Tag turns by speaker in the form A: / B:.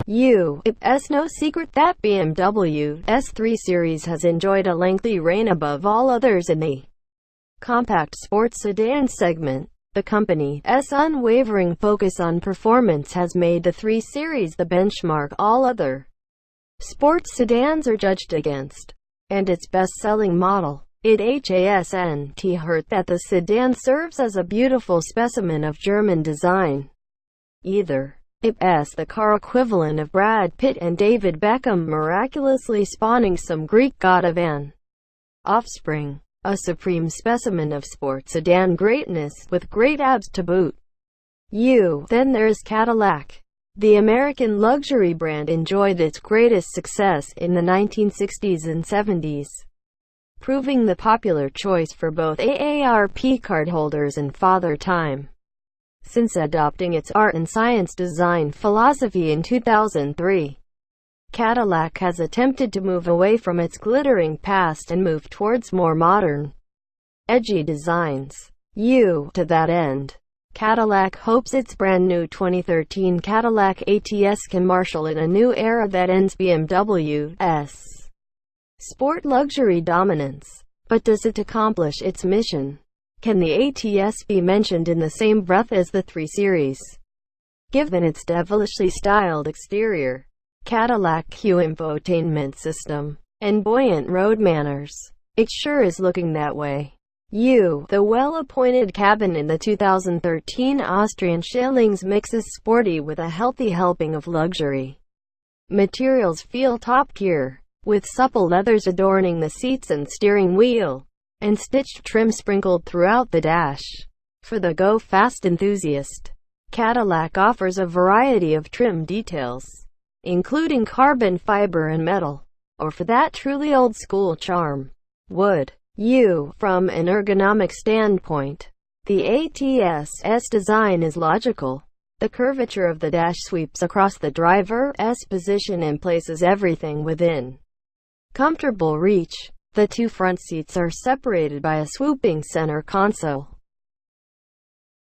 A: It's no secret that BMW S3 Series has enjoyed a lengthy reign above all others in the compact sports sedan segment. The company's unwavering focus on performance has made the 3 Series the benchmark all other sports sedans are judged against, and its best-selling model, it hasn't hurt that the sedan serves as a beautiful specimen of German design either. It's the car equivalent of Brad Pitt and David Beckham miraculously spawning some Greek god of an offspring. A supreme specimen of sports sedan greatness, with great abs to boot. Then there's Cadillac. The American luxury brand enjoyed its greatest success in the 1960s and 70s, proving the popular choice for both AARP cardholders and Father Time. Since adopting its art and science design philosophy in 2003, Cadillac has attempted to move away from its glittering past and move towards more modern, edgy designs. To that end, Cadillac hopes its brand new 2013 Cadillac ATS can marshal in a new era that ends BMW's sport luxury dominance. But does it accomplish its mission? Can the ATS be mentioned in the same breath as the 3 Series? Given its devilishly styled exterior, Cadillac Q infotainment system, and buoyant road manners, it sure is looking that way. The well-appointed cabin in the 2013 Austrian Schillings mixes sporty with a healthy helping of luxury. Materials feel top tier, with supple leathers adorning the seats and steering wheel, and stitched trim sprinkled throughout the dash. For the go-fast enthusiast, Cadillac offers a variety of trim details, including carbon fiber and metal, or for that truly old-school charm, wood. From an ergonomic standpoint, the ATS's design is logical. The curvature of the dash sweeps across the driver's position and places everything within comfortable reach. The 2 front seats are separated by a swooping center console,